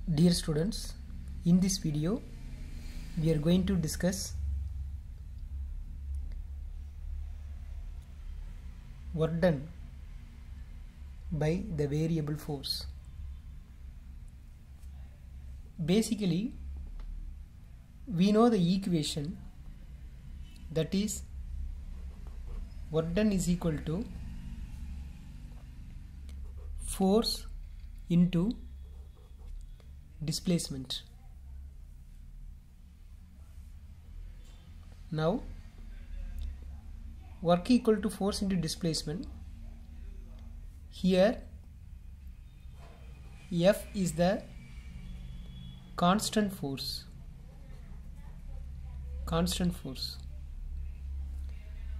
Dear students, in this video we are going to discuss work done by the variable force. Basically, we know the equation, that is work done is equal to force into displacement. Now work equal to force into displacement. Here F is the constant force.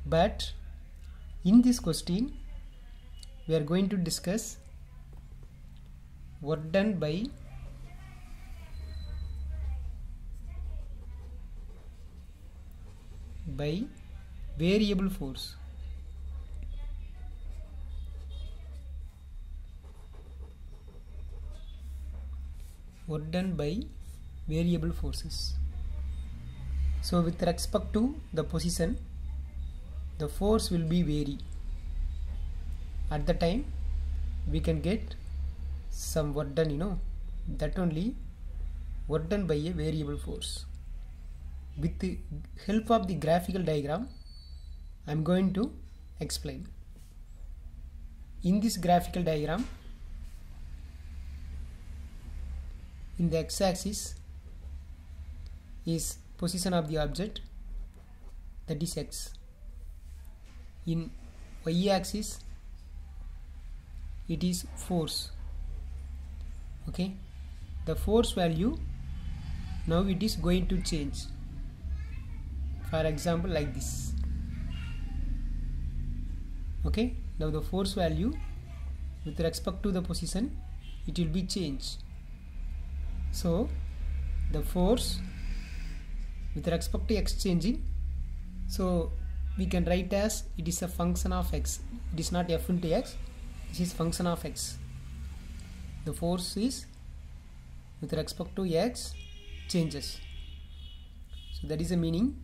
But in this question we are going to discuss work done by variable force. Work done by variable forces. So with respect to the position, the force will be vary. At the time we can get some work done, that only work done by a variable force. With the help of the graphical diagram, I am going to explain. In this graphical diagram, in the x-axis is position of the object, that is x. In y-axis it is force. Okay, the force value now it is going to change. For example, like this. Okay, now the force value with respect to the position, it will be changed. So the force with respect to x changing, so we can write as it is a function of x. It is not f into x, this is function of x. The force is with respect to x changes. So that is the meaning.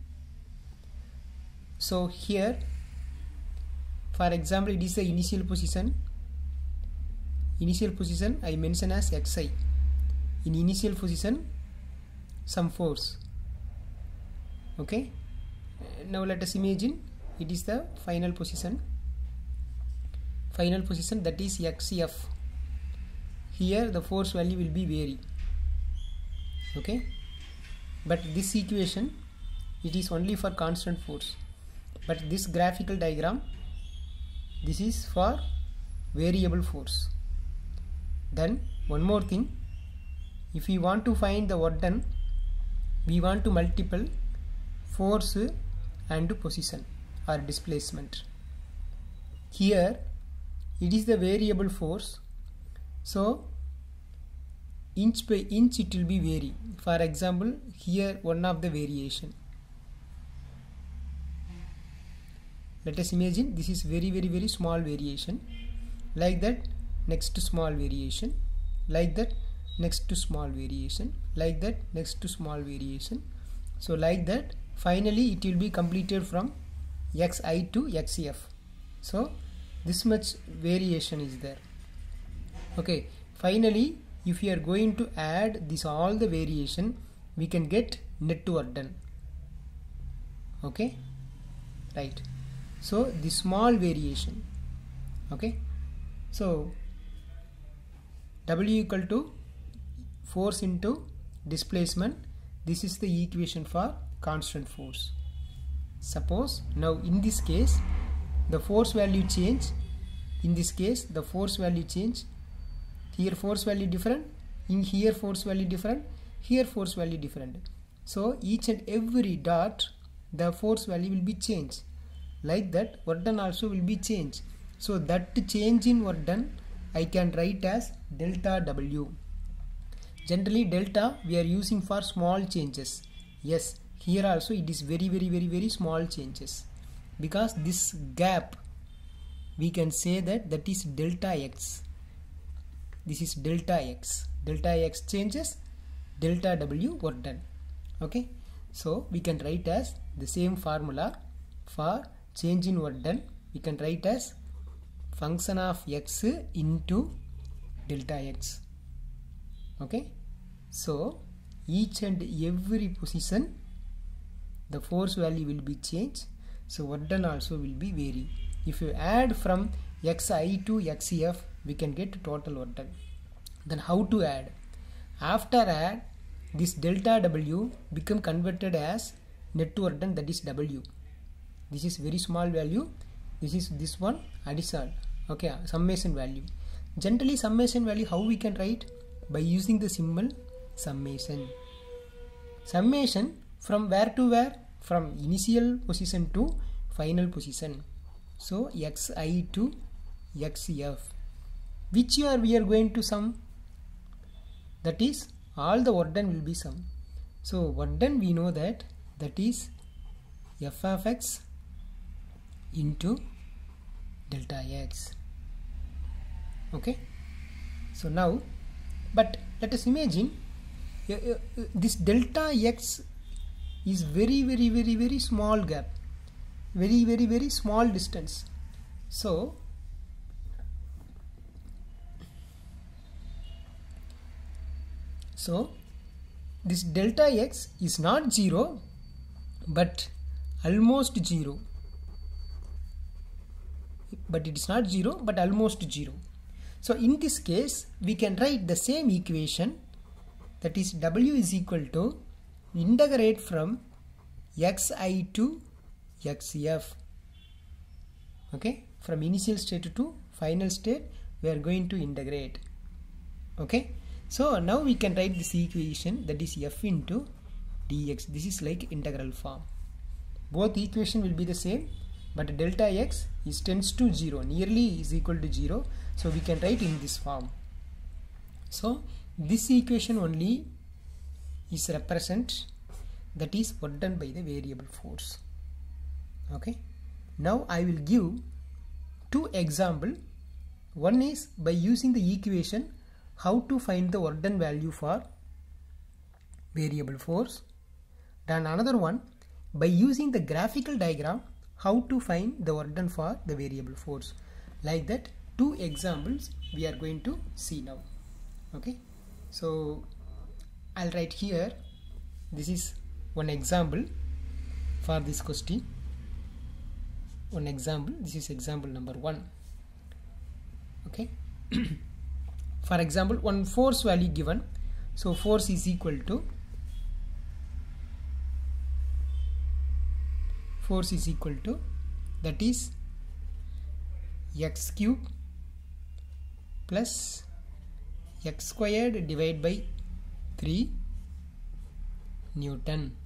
So here, for example, it is the initial position. Initial position I mention as xi. In initial position, some force. Okay. Now let us imagine it is the final position. Final position, that is xf. Here the force value will be vary. Okay. But this equation, it is only for constant force. But this graphical diagram, this is for variable force. Then one more thing, if we want to find the work done, we want to multiply force and position or displacement. Here it is the variable force, so inch by inch it will be vary. For example, here one of the variation. Let us imagine this is very small variation. Like that, next to small variation. Like that, next to small variation. Like that, next to small variation. So like that, finally it will be completed from xi to xf. So this much variation is there. Okay, finally if we are going to add this all the variation, we can get net work done. Okay, right. So the small variation. Okay, so W equal to force into displacement. This is the equation for constant force. Suppose now in this case the force value change. In this case the force value change. Here force value different, in here force value different, here force value different. So each and every dot the force value will be changed. Like that, work done also will be changed. So that change in work done I can write as delta W. Generally delta we are using for small changes. Yes, here also it is very small changes, because this gap we can say that is delta x. This is delta x. delta x changes, delta w work done. Okay, so we can write as the same formula for change in work done. We can write as function of x into delta x. Okay, so each and every position the force value will be changed, so work done also will be vary. If you add from xi to xf, we can get total work done. Then how to add? After add, this delta w become converted as net work done, that is w. This is very small value, this is this one addition. Okay, summation value. Generally summation value how we can write? By using the symbol summation. Summation from where to where? From initial position to final position. So xi to xf. Which year we are going to sum? That is all the work done will be sum. So work done we know that is f of x into delta x. Okay, so now, but let us imagine this delta x is very small gap, very small distance. So this delta x is not 0 but almost 0, but it is not 0 but almost 0. So in this case we can write the same equation, that is w is equal to integrate from xi to xf. Okay, from initial state to final state we are going to integrate. Okay, so now we can write this equation, that is f into dx. This is like integral form. Both equation will be the same, but delta x is tends to 0, nearly is equal to 0, so we can write in this form. So this equation only is represent, that is work done by the variable force. Okay, now I will give two example. One is by using the equation how to find the work done value for variable force, then another one by using the graphical diagram how to find the work done for the variable force. Like that, two examples we are going to see now. Okay, so I'll write here, this is one example for this question. One example, this is example number 1. Okay, for example, one force value given, so force is equal to that is x cube plus x squared divided by 3 Newton.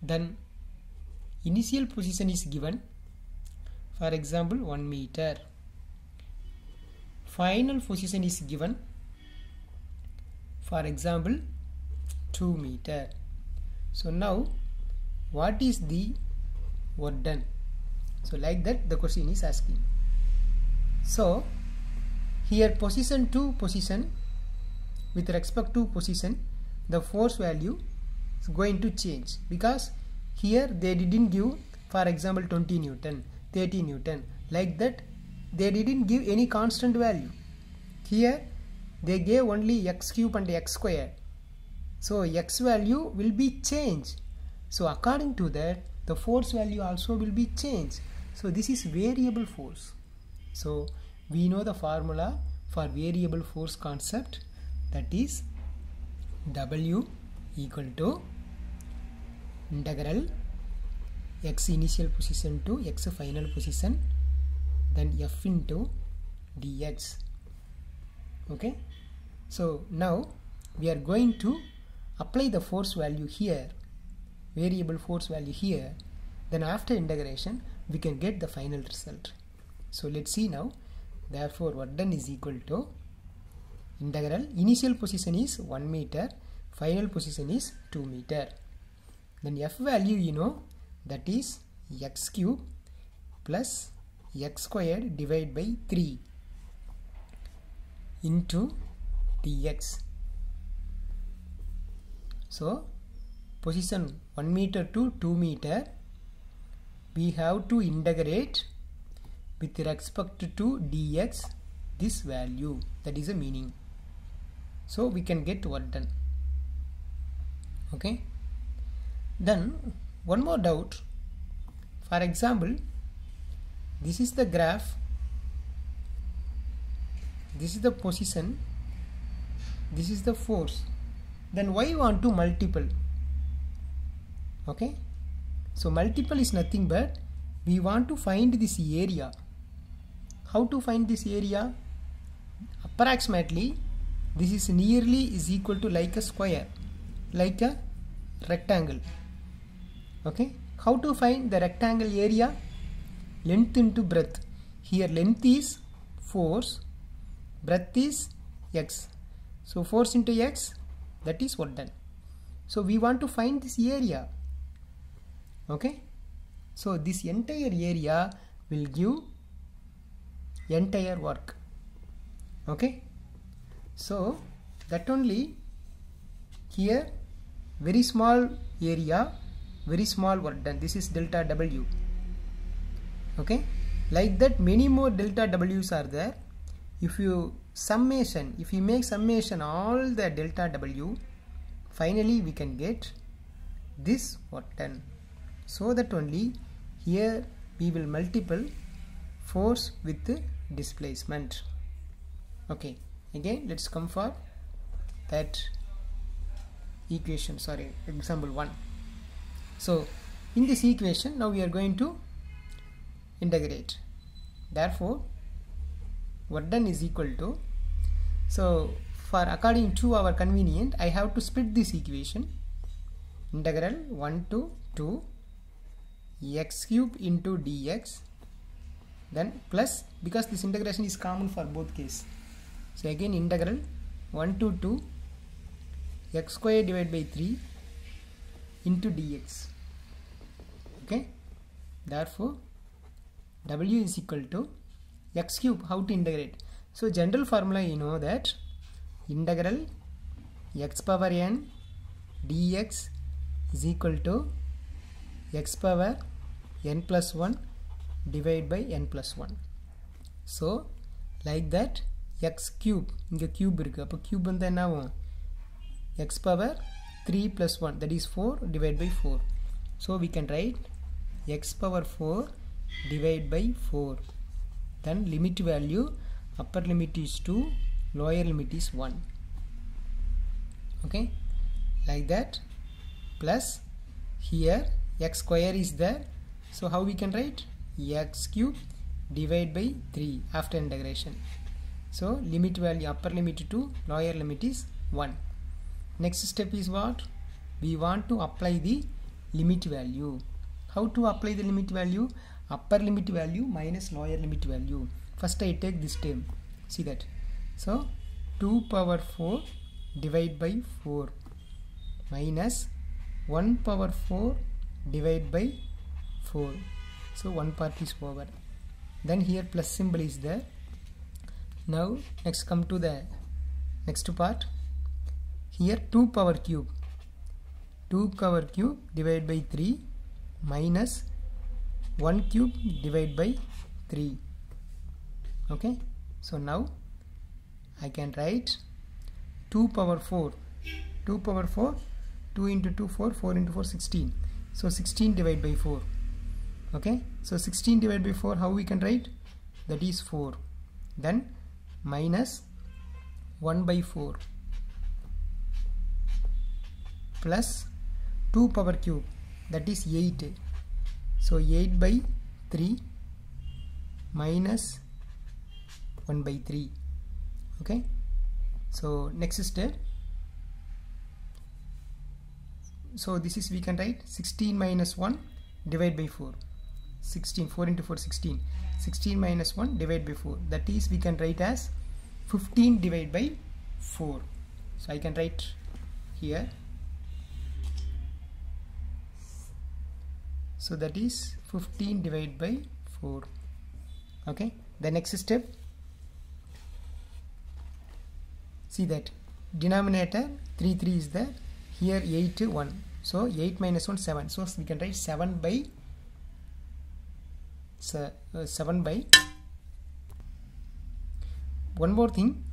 Then initial position is given, for example 1 meter. Final position is given, for example 2 meter. So now what is the work done? So like that the question is asking. So here position to position, with respect to position the force value is going to change, because here they didn't give, for example 20 Newton, 30 Newton, like that they didn't give any constant value. Here they gave only x cube and x square, so x value will be changed. So according to that the force value also will be changed. So this is variable force. So we know the formula for variable force concept, that is W equal to integral x initial position to x final position, then f into dx. Okay, so now we are going to apply the force value here, variable force value here, then after integration we can get the final result. So let's see now. Therefore work done is equal to integral, initial position is 1 meter, final position is 2 meter, then f value you know, that is x cube plus x squared divided by 3. into dx. So position 1 meter to 2 meter, we have to integrate with respect to dx this value. That is the meaning. So we can get work done. Okay. Then one more doubt. For example, this is the graph, this is the position, this is the force. Then why you want to multiple? Okay. So multiple is nothing but we want to find this area. How to find this area? Approximately this is nearly is equal to like a square, like a rectangle. Okay. How to find the rectangle area? Length into breadth. Here length is force, breadth is x. So force into x, that is what done. So we want to find this area. Okay. So this entire area will give entire work. Okay. So that only here very small area, very small work done. This is delta W. Okay. Like that many more delta W's are there. If you make summation all the delta W, finally we can get this work done. So that only here we will multiple force with the displacement. Okay. Again let's come for that equation, example 1. So in this equation now we are going to integrate. Therefore work done is equal to, so for according to our convenient I have to split this equation. Integral 1 to 2 x cube into dx, then plus, because this integration is common for both cases. So again integral 1 to 2 x square divided by 3 into dx. Okay. Therefore w is equal to x cube. How to integrate? So general formula you know that integral x power n dx is equal to x power n plus 1 divided by n plus 1. So like that x cube, inga cube irukku, appo cube vandha enna avum, x power 3 plus 1, that is 4 divided by 4. So we can write x power 4 divided by 4. Then limit value, upper limit is 2, lower limit is 1. Okay. Like that, plus here x square is there. So how we can write? X cube divided by 3 after integration. So limit value, upper limit 2, lower limit is 1. Next step is what? We want to apply the limit value. How to apply the limit value? Upper limit value minus lower limit value. First I take this term. See that. So 2 power 4 divided by 4 minus 1 power 4 divided by 4. So one part is over. Then here plus symbol is there. Now next come to the next part. Here 2 power cube. 2 power cube divided by 3 minus 1 cube divided by 3. Okay. So now I can write 2 power 4. 2 power 4. 2 into 2 4. 4 into 4 16. So 16 divided by 4. Okay. So 16 divided by 4, how we can write? That is 4. Then minus 1 by 4 plus 2 power cube, that is 8. So 8 by 3 minus 1 by 3. Okay. So next step. So this is, we can write 16 minus 1 divided by 4. 16, 4 into 4 16. 16 minus 1 divided by 4. That is, we can write as 15 divided by 4. So I can write here. So that is 15 divided by 4. Okay. The next step. see that denominator 3 3 is there, here 8 1, so 8 minus 1 7, so we can write 7 by 7 by. One more thing,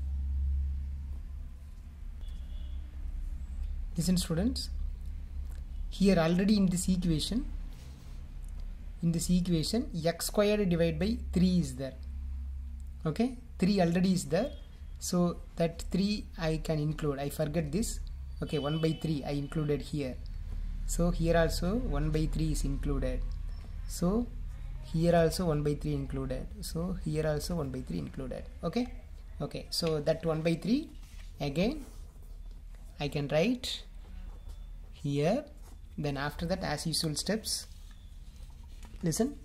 listen students, here already in this equation x squared divided by 3 is there. Okay, 3 already is there, so that 3 I can include, I forget this. Okay, 1 by 3 I included here, so here also 1 by 3 is included, so here also 1 by 3 included, so here also 1 by 3 included. Okay, okay, so that 1 by 3 again I can write here. Then after that, as usual steps, listen,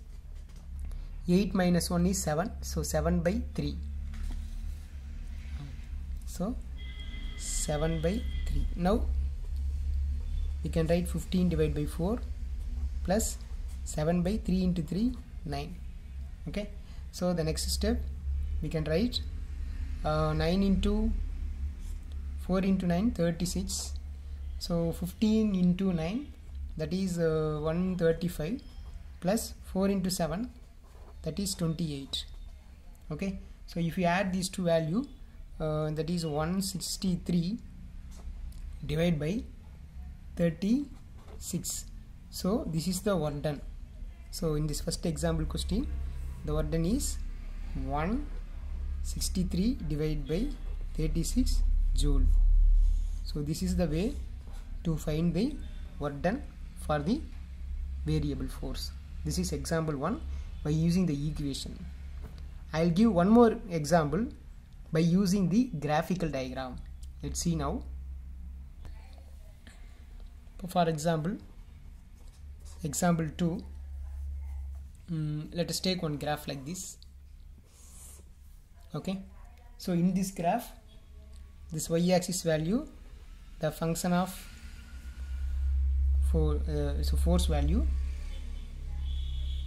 8 minus 1 is 7, so 7 by 3, so 7 by 3. Now we can write 15 divided by 4 plus 7 by 3 into 3 9. Okay, so the next step we can write 9 into 4 into 9 36, so 15 into 9, that is 135, plus 4 into 7, that is 28. Okay, so if you add these two value, that is 163 divided by 36, so this is the work done. So in this first example question, the work done is 163 divided by 36 joule. So this is the way to find the work done for the variable force. This is example 1 by using the equation. I will give one more example by using the graphical diagram. Let's see now. For example, example 2, let us take one graph like this. Okay, so in this graph, this y-axis value, the function of force value,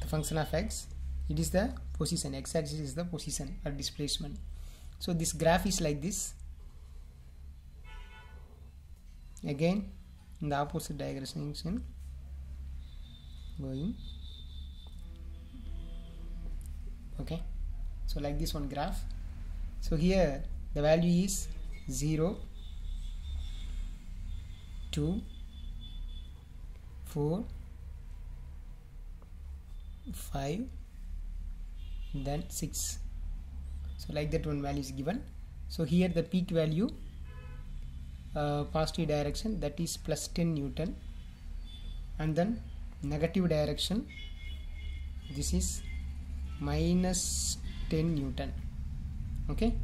the function of x, it is the position, x-axis is the position or displacement. So this graph is like this. Again in the opposite direction going. Okay, so like this one graph. So here the value is 0, 2, 4, 5, then 6. So like that one value is given. So here the peak value, positive direction, that is plus 10 Newton, and then negative direction, this is minus 10 Newton. Okay,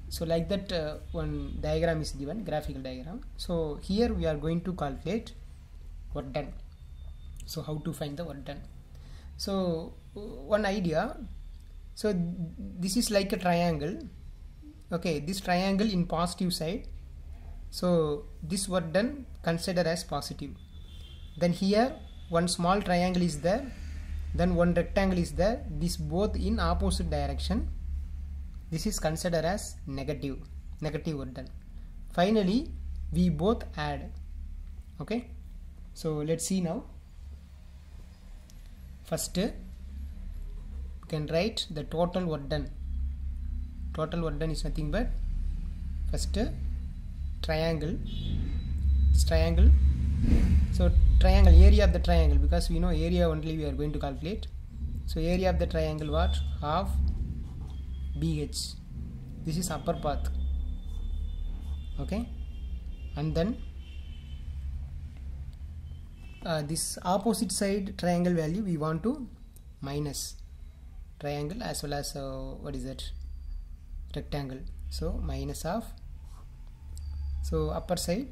so like that one diagram is given, graphical diagram. So here we are going to calculate work done. So how to find the work done? So one idea, so this is like a triangle. Okay, this triangle in positive side, so this work done consider as positive. Then here one small triangle is there, then one rectangle is there, this both in opposite direction, this is considered as negative work done. Finally we both add. Okay, so let's see now. First we can write the total work done. Total work done is nothing but first triangle, this triangle. So triangle, area of the triangle, because we know area only we are going to calculate. So area of the triangle, what? Half BH. This is upper path. Okay, and then this opposite side triangle value we want to minus triangle as well as what is that, rectangle. So minus of, so upper side,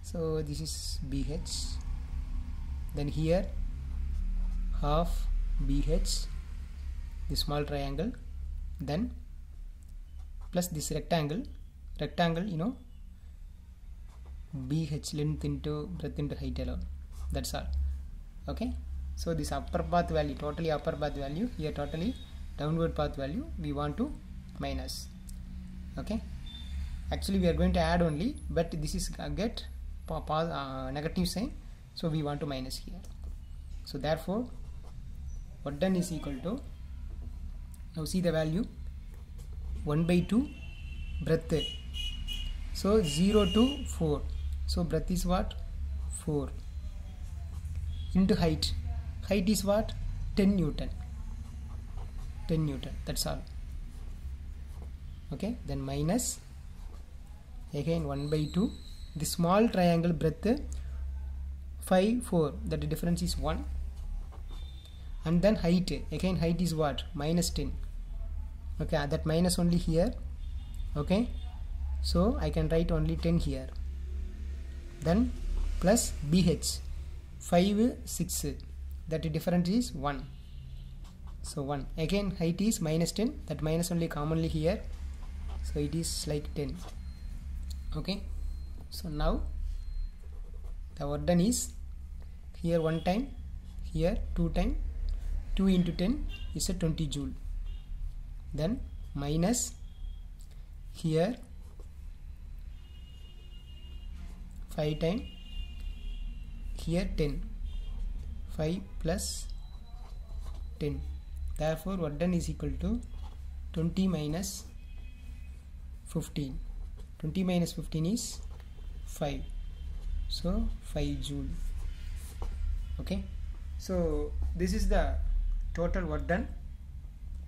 so this is BH, then here half BH, the small triangle, then plus this rectangle, you know, BH, length into breadth into height alone, that's all. Okay, so this upper path value, totally upper path value, here totally downward path value we want to minus. Okay, Actually we are going to add only, but this is get negative sign, so we want to minus here. So therefore work done is equal to, now see the value, 1 by 2 breadth, so 0 to 4, so breadth is what, 4, into height is what, 10 Newton, that's all. Okay, then minus again 1 by 2, the small triangle breadth 5 4, that the difference is 1, and then height, again height is what, minus 10. Okay, that minus only here. Okay, so I can write only 10 here. Then plus BH 5 6, that the difference is 1, so 1, again height is minus 10, that minus only commonly here, so it is like 10. Okay, so now the work done is, here 1 time, here 2 time, 2 into 10 is a 20 joule, then minus here 5 time, here 10, 5 plus 10, therefore work done is equal to 20 minus 15, 20 minus 15 is 5, so 5 joule. Okay, so this is the total work done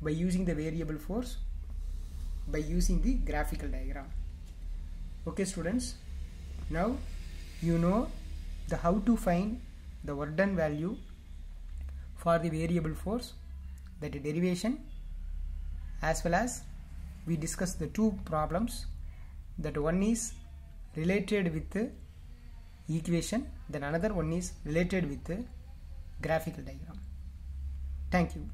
by using the variable force, by using the graphical diagram. Okay students, now you know the how to find the work done value for the variable force, that derivation, as well as we discussed the two problems, that one is related with the equation, then another one is related with the graphical diagram. Thank you.